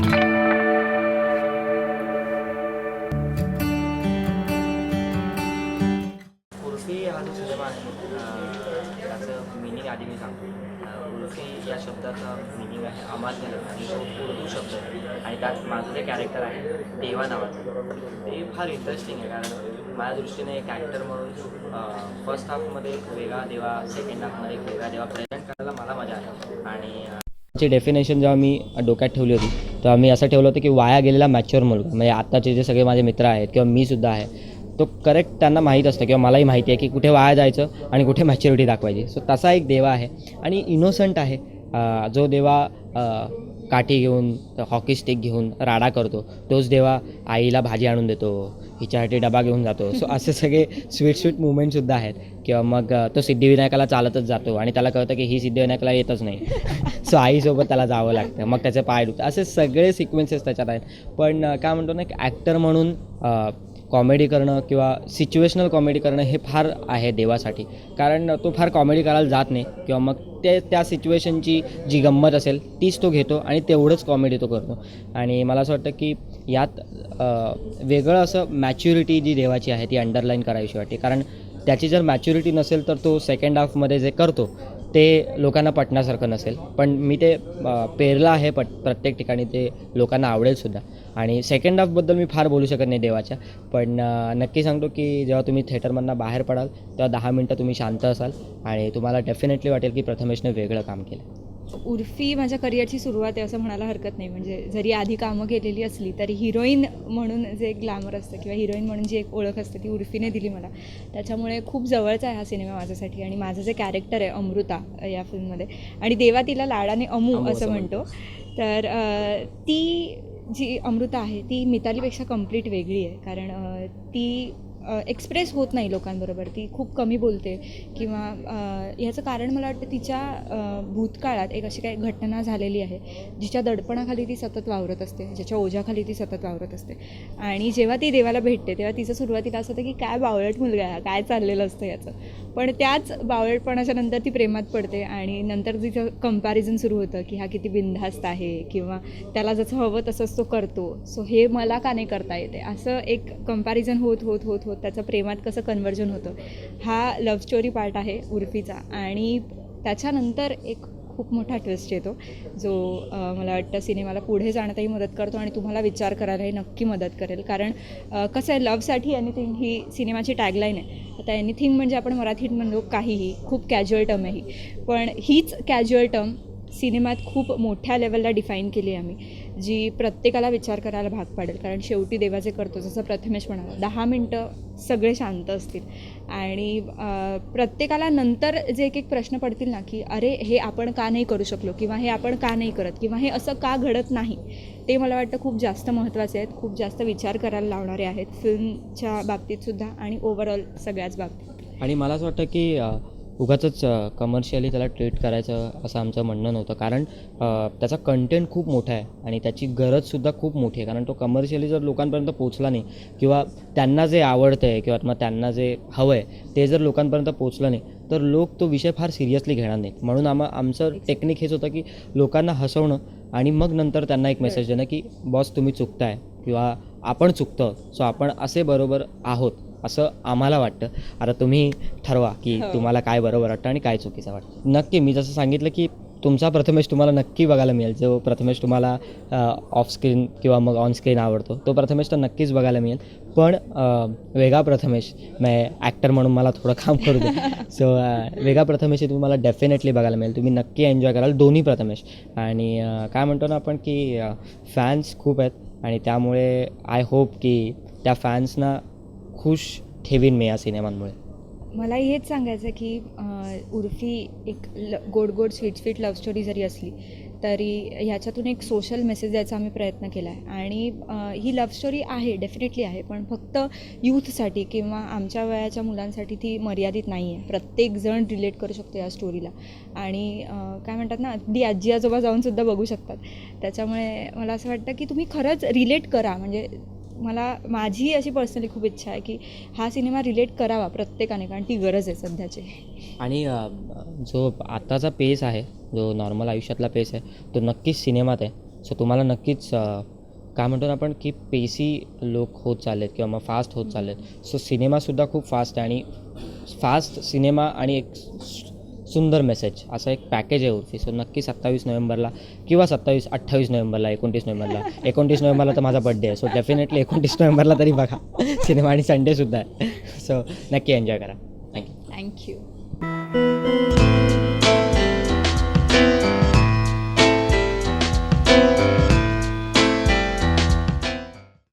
उर्फी हा जो सिनेमा आहे त्याचं मिनिंग आधी मी सांगतो. उर्फी या शब्दाचा मिनिंग आहे अमात्य आणि तो उर्दू शब्द आहे आणि त्यात माझं जे कॅरेक्टर आहे देवा नावाचं ते फार इंटरेस्टिंग आहे. कारण माझ्या दृष्टीने एक ॲक्टर म्हणून फर्स्ट हाफमध्ये एक वेगळा देवा, सेकंड हाफमध्ये एक वेगळा देवा प्रेझेंट करायला मला मजा आली. आणि ची डेफिनेशन जेव्हा मी डोक्यात ठेवली होती तेव्हा मी असं ठेवलं होतं की वाया गेलेला मॅच्युअर मुलगा. म्हणजे आत्ताचे जे सगळे माझे मित्र आहेत किंवा मी सुद्धा आहे तो करेक्ट त्यांना माहीत असतं किंवा मलाही माहिती आहे की कुठे वाया जायचं आणि कुठे मॅच्युरिटी दाखवायची. सो तसा एक देवा आहे आणि इनोसंट आहे. जो देवा काठी घेऊन हॉकी स्टिक घेऊन राडा करतो तोच देवा आईला भाजी आणून देतो, हिच्यासाठी डबा घेऊन जातो. सो असे सगळे स्वीट मुवमेंटसुद्धा आहेत. किंवा मग तो सिद्धिविनायकाला चालतच जातो आणि त्याला कळतं की ही सिद्धिविनायकाला येतच नाही. सो आईसोबत त्याला जावं लागतं, मग त्याचे पाय दुखतात. असे सगळे सिक्वेन्सेस त्याच्यात आहेत. पण काय म्हणतो ना, एक ॲक्टर म्हणून कॉमेडी करणं किंवा सिच्युएशनल कॉमेडी करणं हे फार आहे देवासाठी. कारण तो फार कॉमेडी करायला जात नाही किंवा मग त्या सिच्युएशनची जी गंमत असेल तीच तो घेतो आणि तेवढंच कॉमेडी तो करतो. आणि मला असं वाटतं की यात वेगळं असं मॅच्युरिटी जी देवाची आहे ती अंडरलाईन करावीशी वाटते. कारण त्याची जर मॅच्युरिटी नसेल तर तो सेकंड हाफमध्ये जे करतो ते लोकांना पटण्यासारखं नसेल. पण मी ते पेरलं आहे प्रत्येक ठिकाणी, ते लोकांना आवडेलसुद्धा. आणि सेकंड हाफबद्दल मी फार बोलू शकत नाही देवाच्या, पण नक्की सांगतो की जेव्हा तुम्ही थिएटरमधनं बाहेर पडाल तेव्हा 10 मिनटं तुम्ही शांत असाल आणि तुम्हाला डेफिनेटली वाटेल की प्रथमेशने वेगळं काम केलं. उर्फी माझ्या करिअरची सुरुवात आहे असं म्हणायला हरकत नाही. म्हणजे जरी आधी कामं केलेली असली तरी हिरोईन म्हणून जे एक ग्लॅमर असतं किंवा हिरोईन म्हणून जी एक ओळख असते ती उर्फीने दिली मला. त्याच्यामुळे खूप जवळचा आहे हा सिनेमा माझ्यासाठी. आणि माझं जे कॅरेक्टर आहे अमृता या फिल्ममध्ये, आणि देवा तिला लाडाने अमू असं म्हणतो, तर ती जी अमृता आहे ती मितालीपेक्षा कंप्लीट वेगळी आहे. कारण ती एक्सप्रेस होत नाही लोकांबरोबर, ती खूप कमी बोलते. किंवा ह्याचं कारण मला वाटतं तिच्या भूतकाळात एक अशी काही घटना झालेली आहे जिच्या दडपणाखाली ती सतत वावरत असते, ज्याच्या ओझ्याखाली ती सतत वावरत असते. आणि जेव्हा ती देवाला भेटते तेव्हा तिचं सुरुवातीला असं होतं की काय बावळट मुलगा आहे, काय चाललेलं असतं याचं. पण त्याच बावळटपणाच्या नंतर ती प्रेमात पडते आणि नंतर तिचं कंपॅरिझन सुरू होतं की हा किती बिनधास्त आहे किंवा त्याला जसं हवं तसंच तो करतो, सो हे मला का नाही करता येते, असं एक कंपॅरिझन होत होत होत होत त्याचं प्रेमात कसं कन्व्हर्जन होतं. हा लव्ह स्टोरी पार्ट आहे उर्फीचा. आणि त्याच्यानंतर एक खूप मोठा ट्विस्ट येतो जो मला वाटतं सिनेमाला पुढे जाण्यातही मदत करतो आणि तुम्हाला विचार करायलाही नक्की मदत करेल. कारण कसं आहे, लव्हसाठी एनिथिंग ही सिनेमाची टॅगलाईन आहे. आता एनिथिंग म्हणजे आपण मराठीत म्हणतो काहीही, खूप कॅज्युअल टर्म आहे ही, पण हीच कॅज्युअल टर्म सिनेमात खूप मोठ्या लेवलला डिफाईन केली आहे आम्ही, जी प्रत्येकाला विचार करायला भाग पाडेल. कारण शेवटी देवाचे करतो, जसं प्रथमेश म्हणाला, 10 मिनटं सगळे शांत असतील आणि प्रत्येकाला नंतर जे एक प्रश्न पडतील ना की अरे हे आपण का नाही करू शकलो किंवा हे आपण का नाही करत किंवा हे असं का घडत नाही, ते मला वाटतं खूप जास्त महत्त्वाचे आहेत, खूप जास्त विचार करायला लावणारे आहेत फिल्मच्या बाबतीतसुद्धा आणि ओव्हरऑल सगळ्याच बाबतीत. आणि मला असं वाटतं की उगाचच कमर्शियली त्याला ट्रीट करायचं असं आमचं म्हणणं नव्हतं. कारण त्याचा कंटेंट खूप मोठा आहे आणि त्याची गरजसुद्धा खूप मोठी आहे. कारण तो कमर्शियली जर लोकांपर्यंत पोचला नाही किंवा त्यांना जे आवडतं आहे किंवा मग त्यांना जे हवं आहे ते जर लोकांपर्यंत पोचलं नाही तर लोक तो विषय फार सिरियसली घेणार नाहीत. म्हणून आमचं टेक्निक हेच होतं की लोकांना हसवणं आणि मग नंतर त्यांना एक मेसेज देणं की बॉस तुम्ही चुकताय किंवा आपण चुकतो, सो आपण असे बरोबर आहोत असं आम्हाला वाटतं. आता तुम्ही ठरवा की तुम्हाला काय बरोबर वाटतं आणि काय चुकीचं वाटतं. नक्की मी जसं सांगितलं की तुमचा प्रथमेश तुम्हाला नक्की बघायला मिळेल. जो प्रथमेश तुम्हाला ऑफ स्क्रीन किंवा मग ऑन स्क्रीन आवडतो तो प्रथमेश तर नक्कीच बघायला मिळेल. पण वेगळा प्रथमेश, मी ॲक्टर म्हणून मला थोडं काम करू दे. सो वेगळा प्रथमेश हे तुम्हाला डेफिनेटली बघायला मिळेल. तुम्ही नक्की एन्जॉय कराल दोन्ही प्रथमेश. आणि काय म्हणतो ना आपण की फॅन्स खूप आहेत आणि त्यामुळे आय होप की त्या फॅन्सना खुश ठेवीन मी या सिनेमांमुळे. मला हेच सांगायचं आहे की उर्फी एक गोड गोड स्वीट लव्ह स्टोरी जरी असली तरी ह्याच्यातून एक सोशल मेसेज द्यायचा आम्ही प्रयत्न केला आहे. आणि ही लव्ह स्टोरी आहे, डेफिनेटली आहे, पण फक्त यूथसाठी किंवा आमच्या वयाच्या मुलांसाठी ती मर्यादित नाही आहे. प्रत्येकजण रिलेट करू शकतो या स्टोरीला. आणि काय म्हणतात ना, अगदी आजी आजोबा जाऊनसुद्धा बघू शकतात. त्याच्यामुळे मला असं वाटतं की तुम्ही खरंच रिलेट करा. म्हणजे माझी अशी पर्सनली खूप इच्छा आहे की हा सिनेमा रिलेट करावा प्रत्येकाने, कारण ती गरज आहे सध्याची. आणि जो आत्ताचा पेस आहे, जो नॉर्मल आयुष्यातला पेस आहे तो नक्कीच सिनेमात आहे. सो तुम्हाला नक्कीच काय म्हणतो ना आपण की पेसी लोक होत चाललेत किंवा मग फास्ट होत चाललेत. सो सिनेमासुद्धा खूप फास्ट आहे आणि फास्ट सिनेमा आणि एक सुंदर मेसेज असं एक पॅकेज आहे उर्फी. सो नक्की 27 नोव्हेंबरला किंवा 28 नोव्हेंबरला 29 नोव्हेंबरला तर माझा बड्डे आहे. सो डेफिनेटली 29 नोव्हेंबरला तरी बघा सिनेमा आणि संडेसुद्धा आहे. सो नक्की एन्जॉय करा. थँक्यू. थँक्यू.